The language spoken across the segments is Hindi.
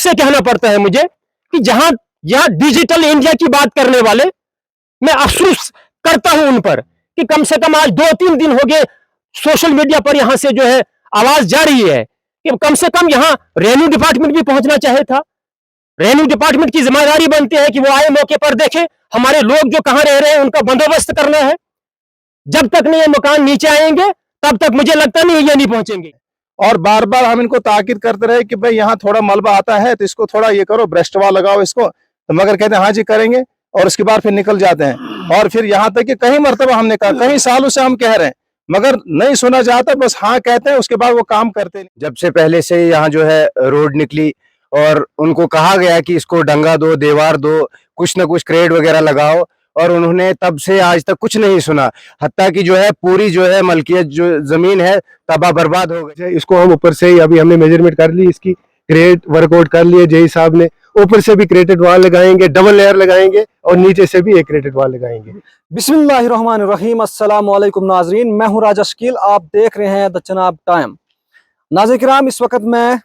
से कहना पड़ता है मुझे कि जहां यहां डिजिटल इंडिया की बात करने वाले, मैं अफसोस करता हूं उन पर कि कम से कम आज 2-3 दिन हो गए सोशल मीडिया पर यहां से जो है आवाज जा रही है कि कम से कम यहां रेवेन्यू डिपार्टमेंट भी पहुंचना चाहे था। रेवेन्यू डिपार्टमेंट की जिम्मेदारी बनती है कि वो आए मौके पर देखे हमारे लोग जो कहां रह रहे हैं उनका बंदोबस्त करना है। जब तक नहीं ये मकान नीचे आएंगे तब तक मुझे लगता नहीं ये नहीं पहुंचेंगे। और बार बार हम इनको ताकीद करते रहे कि भाई यहाँ थोड़ा मलबा आता है तो इसको थोड़ा ये करो, ब्रेस्ट वाल लगाओ इसको, तो मगर कहते हैं हाँ जी करेंगे, और उसके बाद फिर निकल जाते हैं। और फिर यहाँ तक कि कई मरतबा हमने कहा, कई सालों से हम कह रहे हैं मगर नहीं सुना जाता, बस हाँ कहते हैं, उसके बाद वो काम करते नहीं। जब से पहले से यहाँ जो है रोड निकली और उनको कहा गया कि इसको डंगा दो, दीवार दो, कुछ ना कुछ क्रेड वगैरह लगाओ, और उन्होंने तब से आज तक कुछ नहीं सुना। हत्ता कि जो है पूरी जो है मलकियत जो जमीन है तबाह बर्बाद हो गई। इसको हम ऊपर से ही अभी हमने मेजरमेंट कर ली, इसकी क्रेट वर्कआउट कर लिए जेई साहब ने, ऊपर से भी क्रेटेड वाल लगाएंगे, डबल लेयर लगाएंगे और नीचे से भी एक क्रेटेड वाल लगाएंगे। बिस्मिल्लाहिर्रहमानिर्रहीम, अस्सलाम वालेकुम नाजरीन, मैं हूं राजा शकील, आप देख रहे हैं द चनाब टाइम। नाज़रीन किराम, इस वक्त मैं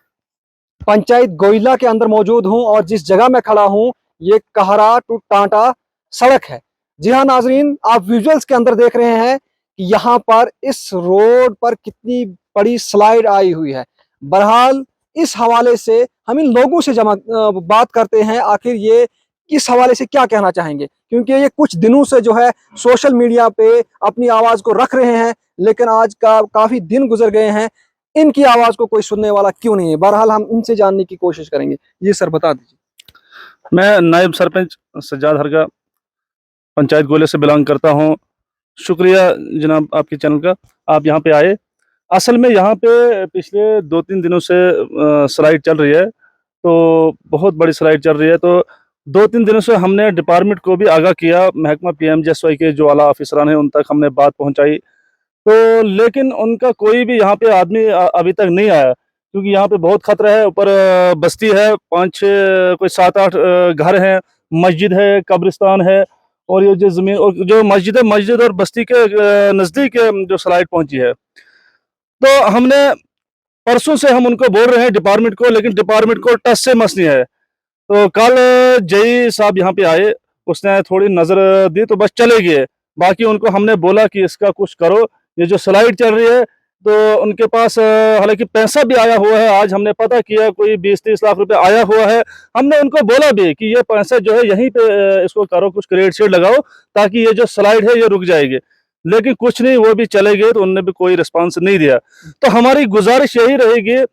पंचायत गोइला के अंदर मौजूद हूं और जिस जगह मैं खड़ा हूं ये कहरा टू टांटा सड़क है। जी हाँ नाजरीन, आप विजुअल्स के अंदर देख रहे हैं कि यहाँ पर इस रोड पर कितनी बड़ी स्लाइड आई हुई है। बहरहाल इस हवाले से हम इन लोगों से बात करते हैं, आखिर ये इस हवाले से क्या कहना चाहेंगे, क्योंकि ये कुछ दिनों से जो है सोशल मीडिया पे अपनी आवाज को रख रहे हैं, लेकिन आज का काफी दिन गुजर गए हैं, इनकी आवाज को कोई सुनने वाला क्यों नहीं है। बहरहाल हम इनसे जानने की कोशिश करेंगे। ये सर बता दीजिए। मैं नायब सरपंच सज्जाद हरगा पंचायत गोले से बिलोंग करता हूं। शुक्रिया जनाब आपके चैनल का, आप यहां पे आए। असल में यहां पे पिछले 2-3 दिनों से स्लाइड चल रही है, तो बहुत बड़ी स्लाइड चल रही है। तो 2-3 दिनों से हमने डिपार्टमेंट को भी आगाह किया, महकमा PMJSY के जो आला अफसरान हैं उन तक हमने बात पहुंचाई, तो लेकिन उनका कोई भी यहाँ पे आदमी अभी तक नहीं आया, क्योंकि यहाँ पे बहुत खतरा है। ऊपर बस्ती है, 5-6 कोई 7-8 घर हैं, मस्जिद है, कब्रिस्तान है, और ये जो जमीन और जो मस्जिद और बस्ती के नज़दीक जो स्लाइड पहुंची है। तो हमने परसों से हम उनको बोल रहे हैं डिपार्टमेंट को, लेकिन डिपार्टमेंट को टच से मस नहीं है। तो कल जेई साहब यहाँ पे आए, उसने थोड़ी नज़र दी तो बस चले गए। बाकी उनको हमने बोला कि इसका कुछ करो, ये जो स्लाइड चल रही है, तो उनके पास हालांकि पैसा भी आया हुआ है, आज हमने पता किया कोई 20-30 लाख रुपए आया हुआ है। हमने उनको बोला भी कि ये पैसा जो है यहीं पे इसको करो, कुछ क्रेड शेड लगाओ ताकि ये जो स्लाइड है ये रुक जाएगी, लेकिन कुछ नहीं, वो भी चले गए, तो उन्होंने भी कोई रिस्पांस नहीं दिया। तो हमारी गुजारिश यही रहेगी,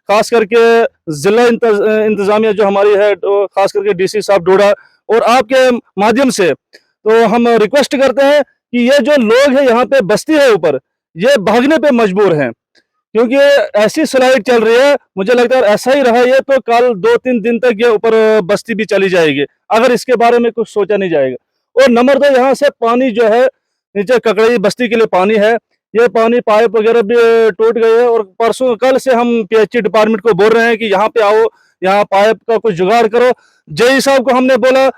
खास करके जिला इंतजामिया जो हमारी है, तो खास करके DC साहब डोडा और आपके माध्यम से, तो हम रिक्वेस्ट करते हैं कि ये जो लोग हैं यहाँ पे बस्ती है ऊपर, ये भागने पे मजबूर हैं, क्योंकि ऐसी स्लाइड चल रही है। मुझे लगता है ऐसा ही रहा ये तो कल 2-3 दिन तक ये ऊपर बस्ती भी चली जाएगी, अगर इसके बारे में कुछ सोचा नहीं जाएगा। और नंबर 2, यहाँ से पानी जो है नीचे ककड़ई बस्ती के लिए पानी है, ये पानी पाइप वगैरह भी टूट गए हैं। और परसों कल से हम PHE डिपार्टमेंट को बोल रहे हैं कि यहाँ पे आओ, यहाँ पाइप का कुछ जुगाड़ करो। जेई साहब को हमने बोला,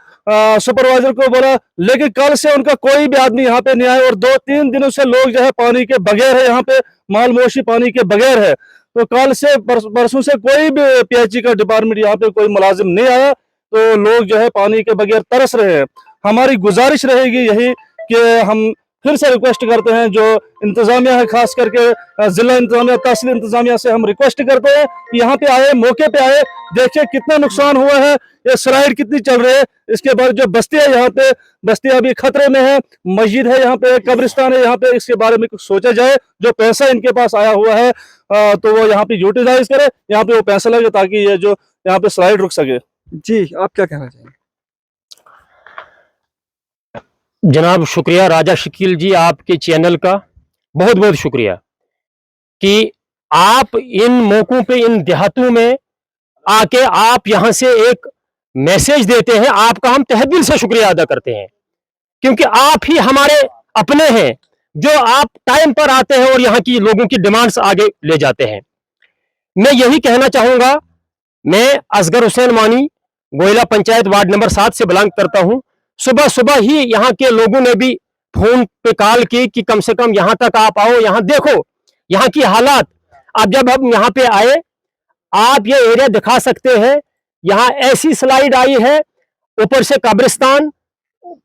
सुपरवाइजर को बोला, लेकिन कल से उनका कोई भी आदमी यहाँ पे नहीं आया। और 2-3 दिनों से लोग जो है पानी के बगैर है, यहाँ पे माल मोशी पानी के बगैर है। तो कल से परसों से कोई भी PHE का डिपार्टमेंट यहाँ पे कोई मुलाजिम नहीं आया, तो लोग जो है पानी के बगैर तरस रहे हैं। हमारी गुजारिश रहेगी यही कि हम फिर से रिक्वेस्ट करते हैं, जो इंतजामिया है, खास करके जिला इंतजामिया, तहसील इंतजामिया से हम रिक्वेस्ट करते हैं कि यहाँ पे आए, मौके पे आए, देखिए कितना नुकसान हुआ है, ये स्लाइड कितनी चल रही है। इसके बाद जो बस्ती है, यहाँ पे बस्ती अभी खतरे में है, मस्जिद है यहाँ पे, कब्रिस्तान है यहाँ पे, इसके बारे में कुछ सोचा जाए। जो पैसा इनके पास आया हुआ है तो वो यहाँ पे यूटिलाइज करे, यहाँ पे वो पैसा लगे ताकि ये जो यहाँ पे स्लाइड रुक सके। जी, आप क्या कहना चाहेंगे? जनाब शुक्रिया राजा शकील जी, आपके चैनल का बहुत बहुत शुक्रिया कि आप इन मौकों पे, इन देहातों में आके आप यहां से एक मैसेज देते हैं। आपका हम तहे दिल से शुक्रिया अदा करते हैं, क्योंकि आप ही हमारे अपने हैं, जो आप टाइम पर आते हैं और यहाँ की लोगों की डिमांड्स आगे ले जाते हैं। मैं यही कहना चाहूंगा, मैं असगर हुसैन वानी गोइला पंचायत वार्ड नंबर 7 से बिलोंग करता हूं। सुबह सुबह ही यहाँ के लोगों ने भी फोन पे कॉल की कि कम से कम यहाँ तक आप आओ, यहाँ देखो यहाँ की हालात। अब जब हम यहाँ पे आए, आप ये एरिया दिखा सकते हैं, यहाँ ऐसी स्लाइड आई है, ऊपर से कब्रिस्तान,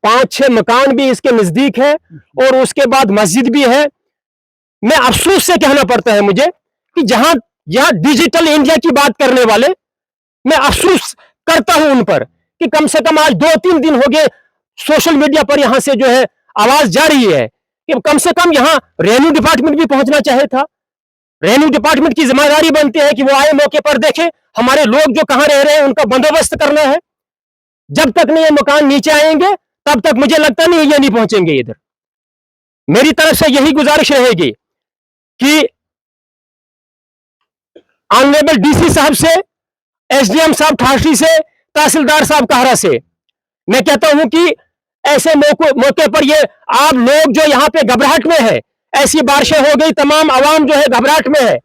5-6 मकान भी इसके नजदीक है और उसके बाद मस्जिद भी है। मैं अफसोस से कहना पड़ता है मुझे कि जहां यहां डिजिटल इंडिया की बात करने वाले, मैं अफसोस करता हूं उन पर कि कम से कम आज 2-3 दिन हो गए सोशल मीडिया पर यहां से जो है आवाज जा रही है कि कम से कम यहां रेवेन्यू डिपार्टमेंट भी पहुंचना चाहिए था। रेवेन्यू डिपार्टमेंट की जिम्मेदारी बनती है कि वो आए, मौके पर देखे हमारे लोग जो कहां रह रहे हैं उनका बंदोबस्त करना है। जब तक नहीं ये मकान नीचे आएंगे तब तक मुझे लगता नहीं ये नहीं पहुंचेंगे इधर। मेरी तरफ से यही गुजारिश रहेगी कि ऑनरेबल डीसी साहब से, एसडीएम साहब ठाठरी से, तहसीलदार साहब कहरा से मैं कहता हूं कि ऐसे मौके पर ये आप लोग जो यहां पे घबराहट में है, ऐसी बारिशें हो गई, तमाम आवाम जो है घबराहट में है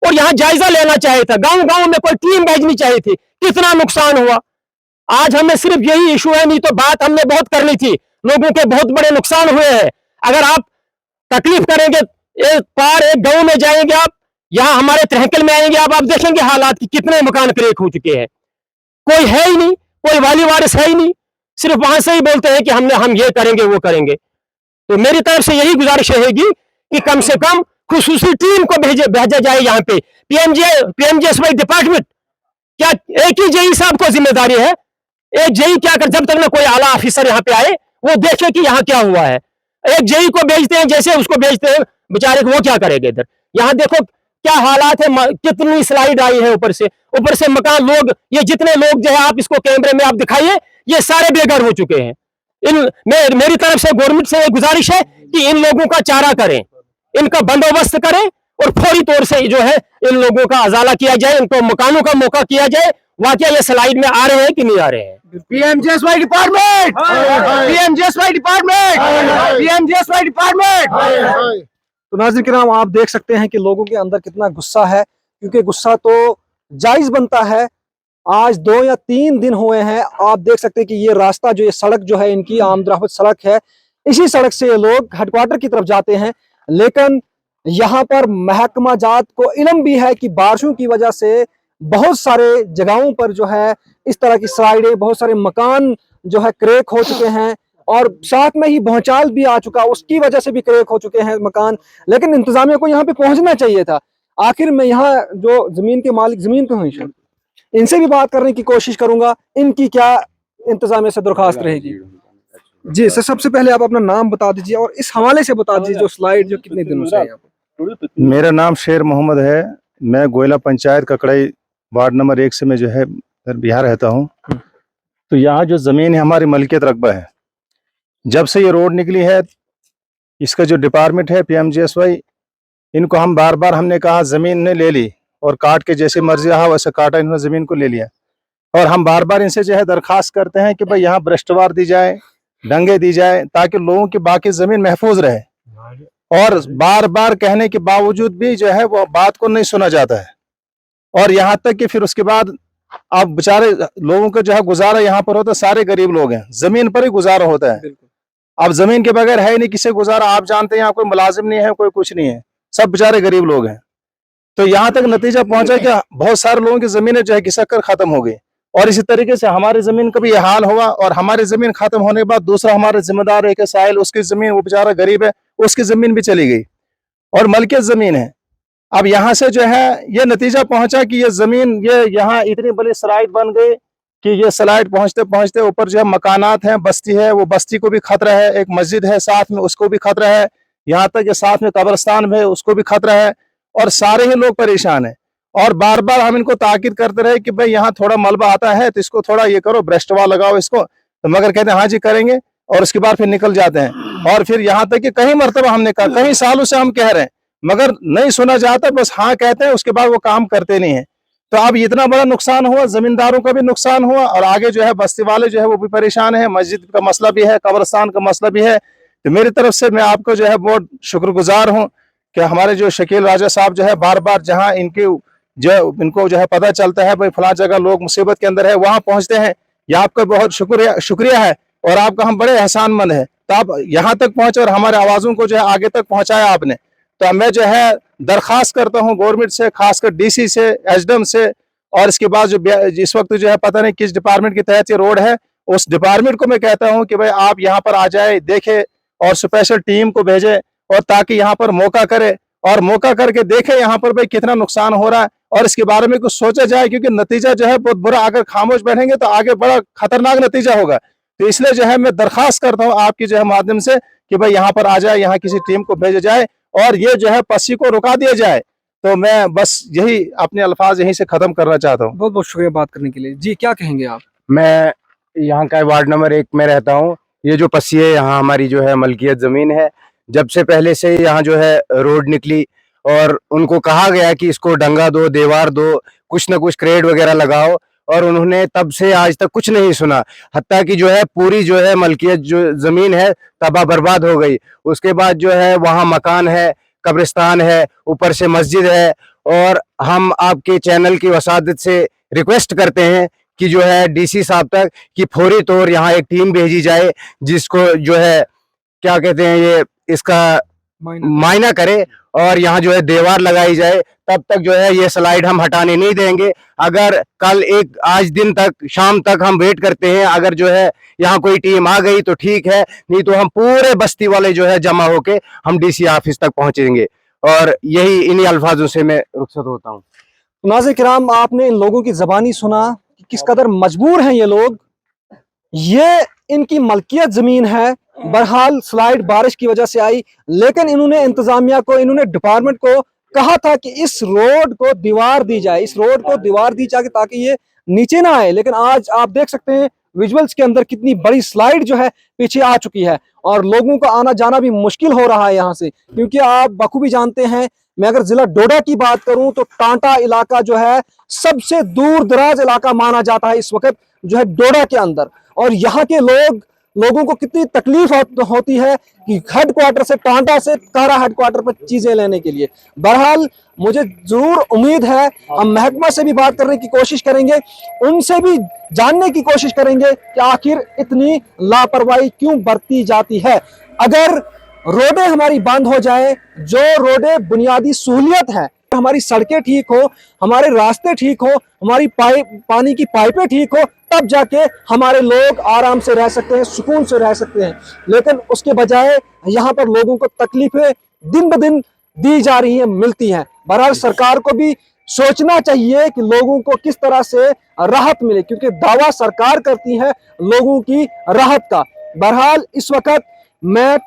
और यहां जायजा लेना चाहिए था। गांव गांव में कोई टीम भेजनी चाहिए थी। कितना नुकसान हुआ। आज हमें सिर्फ यही इशू है, नहीं तो बात हमने बहुत करनी थी। लोगों के बहुत बड़े नुकसान हुए हैं। अगर आप तकलीफ करेंगे, एक पार एक गांव में जाएंगे आप, यहां हमारे तहसील में आएंगे आप देखेंगे हालात कि कितने मकान क्रेक हो चुके हैं। कोई है ही नहीं, कोई वाली वारिस है ही नहीं, सिर्फ वहां से ही बोलते हैं कि हम ये करेंगे वो करेंगे। तो मेरी तरफ से यही गुजारिश रहेगी कि कम से कम खुसूसी टीम को भेजा जाए यहाँ पे। पीएमजीएसवाई डिपार्टमेंट, क्या एक ही जेई साहब को जिम्मेदारी है? एक जेई क्या कर, जब तक ना कोई आला ऑफिसर यहाँ पे आए वो देखे कि यहाँ क्या हुआ है। एक जेई को भेजते हैं, जैसे उसको भेजते हैं बेचारे को, वो क्या करेगा इधर? यहाँ देखो क्या हालात है, कितनी स्लाइड आई है ऊपर से मकान, लोग, ये जितने लोग जो है आप इसको कैमरे में आप दिखाइए, ये सारे बेघर हो चुके हैं। मेरी तरफ से गवर्नमेंट से गुजारिश है कि इन लोगों का चारा करें, इनका बंदोबस्त करें और फौरी तौर से जो है इन लोगों का अजाला किया जाए, इनको मकानों का मौका किया जाए। वाकई ये स्लाइड में आ रहे हैं कि नहीं आ रहे हैं? PMGSY department, PMGSY department, PMGSY department. तो नाज़रीन किराम, आप देख सकते हैं कि लोगों के अंदर कितना गुस्सा है, क्योंकि गुस्सा तो जायज बनता है। आज 2 या 3 दिन हुए हैं, आप देख सकते हैं कि ये रास्ता जो, ये सड़क जो है इनकी आमदरफ्त सड़क है, इसी सड़क से ये लोग हेडक्वार्टर की तरफ जाते हैं। लेकिन यहाँ पर महकमा जात को इल्म भी है कि बारिशों की वजह से बहुत सारे जगहों पर जो है इस तरह की स्लाइडें, बहुत सारे मकान जो है क्रेक हो चुके हैं और साथ में ही भूचाल भी आ चुका, उसकी वजह से भी क्रेक हो चुके हैं मकान। लेकिन इंतजामिया को यहाँ पे पहुंचना चाहिए था। आखिर में यहाँ जो जमीन के मालिक, जमीन पे हैं, इनसे भी बात करने की कोशिश करूंगा, इनकी क्या इंतजामिया से दरखास्त रहेगी। जी सर, सबसे पहले आप अपना नाम बता दीजिए और इस हवाले से बता दीजिए जो स्लाइड जो कितने दिनों से है यहाँ पर। मेरा नाम शेर मोहम्मद है। मैं गोयला पंचायत ककड़ई वार्ड नंबर 1 से मैं जो है बिहार रहता हूँ। तो यहाँ जो ज़मीन है हमारी मलकियत रकबा है। जब से ये रोड निकली है, इसका जो डिपार्टमेंट है पीएमजीएसवाई, इनको हम बार बार हमने कहा, ज़मीन ने ले ली और काट के जैसे मर्जी रहा वैसे काटा, इन्होंने ज़मीन को ले लिया। और हम बार बार इनसे जो है दरखास्त करते हैं कि भाई यहाँ भ्रष्टवार दी जाए, डंगे दी जाए, ताकि लोगों की बाकी ज़मीन महफूज रहे। और बार बार कहने के बावजूद भी जो है वो बात को नहीं सुना जाता है। और यहाँ तक कि फिर उसके बाद अब बेचारे लोगों का जो है गुजारा यहाँ पर होता है, सारे गरीब लोग हैं, जमीन पर ही गुजारा होता है। अब जमीन के बगैर है ही नहीं किसी गुजारा। आप जानते हैं यहाँ कोई मुलाजिम नहीं है, कोई कुछ नहीं है, सब बेचारे गरीब लोग हैं। तो यहाँ तक नतीजा पहुंचा कि बहुत सारे लोगों की जमीनें जो है घिसक कर खत्म हो गई। और इसी तरीके से हमारी जमीन का भी ये हाल हुआ। और हमारी जमीन खत्म होने के बाद दूसरा हमारे जिम्मेदार है कि साहिल, उसकी जमीन, वो बेचारा गरीब है, उसकी जमीन भी चली गई और मलकियत जमीन है। अब यहाँ से जो है ये नतीजा पहुंचा कि ये जमीन, ये यहाँ इतनी बड़ी स्लाइड बन गई कि ये स्लाइड पहुंचते पहुंचते ऊपर जो है मकानात हैं, बस्ती है, वो बस्ती को भी खतरा है, एक मस्जिद है साथ में, उसको भी खतरा है, यहाँ तक कि साथ में कब्रिस्तान है, उसको भी खतरा है। और सारे ही लोग परेशान हैं। और बार बार हम इनको ताकीद करते रहे कि भाई यहाँ थोड़ा मलबा आता है तो इसको थोड़ा ये करो, ब्रेस्टवा लगाओ इसको, तो मगर कहते हैं हाँ जी करेंगे, और उसके बाद फिर निकल जाते हैं। और फिर यहाँ तक कि कई मरतबा हमने कहा, कई सालों से हम कह रहे हैं, मगर नहीं सुना जाता, बस हाँ कहते हैं, उसके बाद वो काम करते नहीं है। तो अब इतना बड़ा नुकसान हुआ, जमींदारों का भी नुकसान हुआ और आगे जो है बस्ती वाले जो है वो भी परेशान है, मस्जिद का मसला भी है, कब्रिस्तान का मसला भी है। तो मेरी तरफ से मैं आपको जो है बहुत शुक्रगुजार हूँ कि हमारे जो शकील राजा साहब जो है बार बार जहाँ इनको जो है पता चलता है भाई फलां जगह लोग मुसीबत के अंदर है, वहां पहुंचते हैं। यह आपका बहुत शुक्रिया है और आपका हम बड़े एहसानमंद है। तो आप यहाँ तक पहुंचे और हमारे आवाज़ों को जो है आगे तक पहुंचाया आपने। तो मैं जो है दरखास्त करता हूँ गवर्नमेंट से, खासकर डीसी से, एसडीएम से और इसके बाद इस वक्त जो है पता नहीं किस डिपार्टमेंट के तहत ये रोड है, उस डिपार्टमेंट को मैं कहता हूं कि भाई आप यहाँ पर आ जाए, देखे और स्पेशल टीम को भेजे और ताकि यहाँ पर मौका करे और मौका करके देखे यहाँ पर भाई कितना नुकसान हो रहा है और इसके बारे में कुछ सोचा जाए, क्योंकि नतीजा जो है बहुत बुरा, अगर खामोश बैठेंगे तो आगे बड़ा खतरनाक नतीजा होगा। तो इसलिए जो है मैं दरखास्त करता हूँ आपकी जो है माध्यम से कि भाई यहाँ पर आ जाए, यहाँ किसी टीम को भेजा जाए और ये जो है पस्सी को रुका दिया जाए। तो मैं बस यही अपने अल्फाज यहीं से खत्म करना चाहता हूँ। बहुत बहुत शुक्रिया बात करने के लिए। जी क्या कहेंगे आप? मैं यहाँ का वार्ड नंबर 1 में रहता हूँ। ये जो पस्सी है यहाँ हमारी जो है मलकियत जमीन है। जब से पहले से यहाँ जो है रोड निकली और उनको कहा गया कि इसको डंगा दो, दीवार दो, कुछ ना कुछ क्रेड वगैरह लगाओ, और उन्होंने तब से आज तक कुछ नहीं सुना। हत्ता कि जो है पूरी जो है मलकियत जो जमीन है तबाह बर्बाद हो गई। उसके बाद जो है वहाँ मकान है, कब्रिस्तान है, ऊपर से मस्जिद है, और हम आपके चैनल की वसादत से रिक्वेस्ट करते हैं कि जो है डीसी साहब तक कि फौरी तौर यहाँ एक टीम भेजी जाए जिसको जो है क्या कहते हैं ये इसका मायना करे और यहाँ जो है दीवार लगाई जाए। तब तक जो है ये स्लाइड हम हटाने नहीं देंगे। अगर कल एक आज दिन तक शाम तक हम वेट करते हैं, अगर जो है यहाँ कोई टीम आ गई तो ठीक है, नहीं तो हम पूरे बस्ती वाले जो है जमा होके हम डीसी ऑफिस तक पहुंचेंगे। और यही इन्हीं अल्फाजों से मैं रुखसत होता हूँ। नाज़रीन किराम, आपने इन लोगों की ज़बानी सुना कि किस कदर मजबूर हैं ये लोग। ये इनकी मलकियत जमीन है। बहरहाल स्लाइड बारिश की वजह से आई, लेकिन इन्होंने इंतजामिया को, इन्होंने डिपार्टमेंट को कहा था कि इस रोड को दीवार दी जाए, इस रोड को दीवार दी जाए ताकि ये नीचे ना आए। लेकिन आज आप देख सकते हैं विजुअल्स के अंदर कितनी बड़ी स्लाइड जो है पीछे आ चुकी है और लोगों का आना जाना भी मुश्किल हो रहा है यहाँ से, क्योंकि आप बखूबी जानते हैं। मैं अगर जिला डोडा की बात करूं तो टांटा इलाका जो है सबसे दूर दराज इलाका माना जाता है इस वक्त जो है डोडा के अंदर, और यहाँ के लोगों को कितनी तकलीफ होती है कि हेडक्वार्टर से, टांटा से कारा हेडक्वार्टर पर चीजें लेने के लिए। बहरहाल मुझे जरूर उम्मीद है, हम महकमा से भी बात करने की कोशिश करेंगे, उनसे भी जानने की कोशिश करेंगे कि आखिर इतनी लापरवाही क्यों बरती जाती है। अगर रोडें हमारी बंद हो जाए, जो रोडें बुनियादी सहूलियत है, हमारी सड़कें ठीक हो, हमारे रास्ते ठीक हो, हमारी पानी की पाइपें ठीक हो, तब जाके हमारे लोग आराम से रह सकते हैं, सुकून से रह सकते हैं। लेकिन उसके बजाय यहाँ पर लोगों को तकलीफें दिन ब दिन दी जा रही हैं, मिलती हैं। बहरहाल सरकार को भी सोचना चाहिए कि लोगों को किस तरह से राहत मिले, क्योंकि दावा सरकार करती है लोगों की राहत का। बहरहाल इस वक्त मैं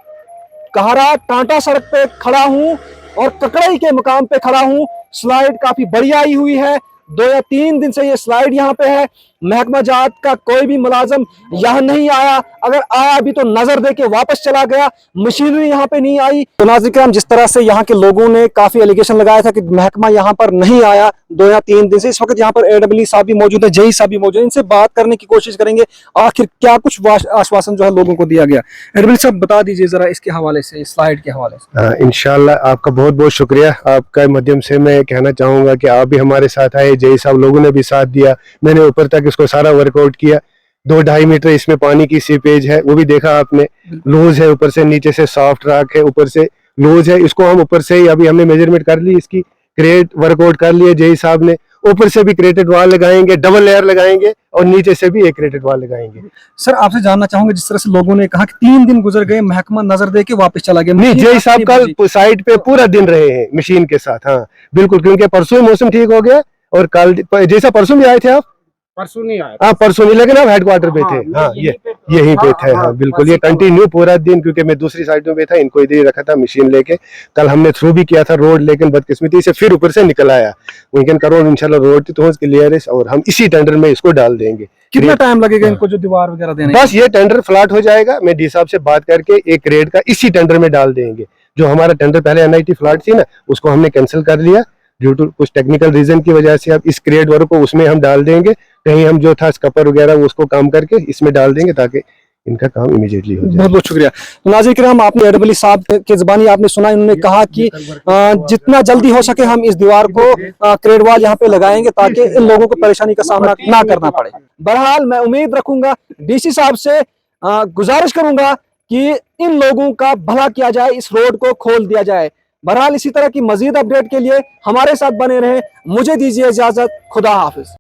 कहारा टांटा सड़क पे खड़ा हूं और ककड़ई के मुकाम पे खड़ा हूं। स्लाइड काफी बड़ी आई हुई है, 2 या 3 दिन से ये स्लाइड यहाँ पे है। महकमा जात का कोई भी मुलाजम यहाँ नहीं आया, अगर आया भी तो नजर दे के वापस चला गया, मशीनरी यहाँ पे नहीं आई। तो नाज़रीन, जिस तरह से यहाँ के लोगों ने काफी एलिगेशन लगाया था कि महकमा यहाँ पर नहीं आया 2 या 3 दिन से, इस वक्त यहाँ पर AEE साहब भी मौजूद है, जेई साहब भी मौजूद है। इनसे बात करने की कोशिश करेंगे आखिर क्या कुछ आश्वासन जो है लोगों को दिया गया। AEE साहब बता दीजिए जरा इसके हवाले से, स्लाइड के हवाले से। इंशाल्लाह आपका बहुत बहुत शुक्रिया। आपका माध्यम से मैं कहना चाहूंगा कि आप भी हमारे साथ आए, जेई साहब लोगों ने भी साथ दिया। मैंने ऊपर तक इसको सारा वर्कआउट किया। 2-2.5 मीटर इसमें पानी की सीपेज है, वो भी देखा आपने। लूज है, ऊपर से नीचे से सॉफ्ट रॉक है, ऊपर से लूज है। इसको हम ऊपर से ही अभी हमने मेजरमेंट कर ली, इसकी क्रेट वर्कआउट कर लिए जेई साहब ने। ऊपर से भी क्रेटेड वाल लगाएंगे, डबल लेयर लगाएंगे, और नीचे से भी एक क्रेटेड वाल लगाएंगे। सर आपसे जानना चाहूंगा, जिस तरह से लोगों ने कहा कि 3 दिन गुजर गए, महकमा नजर दे के वापस चला गया। नहीं, जेई साहब कल साइड पे पूरा दिन रहे हैं मशीन के साथ। हाँ बिल्कुल, क्योंकि परसों मौसम ठीक हो गया और कल जैसा परसों भी आए थे आप। परसों नहीं आया। हाँ परसों नहीं, लेकिन आप हेडक्वार्टर पे थे। हाँ ये यहीं पे थे। हाँ बिल्कुल, ये कंटिन्यू पूरा दिन, क्योंकि मैं दूसरी साइड में था, इनको इधर ही रखा था मशीन लेके। कल हमने थ्रू भी किया था रोड, लेकिन बदकिस्मती से फिर ऊपर से निकल आया। वीकेंड करो इंशाल्लाह रोड तो क्लियर है, और हम इसी टेंडर में इसको डाल देंगे। कितना टाइम लगेगा इनको जो दीवार वगैरह देने? बस ये टेंडर फ्लैट हो जाएगा, मैं डी साहब से बात करके एक रेट का इसी टेंडर में डाल देंगे। जो हमारा टेंडर पहले NIT फ्लैट थी ना, उसको हमने कैंसिल कर लिया ड्यू टू कुछ टेक्निकल रीजन की वजह से। अब इस क्रेड वर्क को उसमें हम डाल देंगे, कहीं हम जो था स्कपर वगैरह उसको काम करके इसमें डाल देंगे ताकि इनका काम इमीडिएटली हो जाए। बहुत बहुत शुक्रिया। नाज़रीन किराम, आपने AEE साहब के ज़बानी आपने सुना, इन्होंने कहा कि जितना जल्दी हो सके हम इस दीवार को क्रेड वाल यहाँ पे लगाएंगे ताकि इन लोगों को परेशानी का सामना ना करना पड़े। बहरहाल मैं उम्मीद रखूंगा, DC साहब से गुजारिश करूंगा कि इन लोगों का भला किया जाए, इस रोड को खोल दिया जाए। बहरहाल इसी तरह की मजीद अपडेट के लिए हमारे साथ बने रहें। मुझे दीजिए इजाजत, खुदा हाफिज।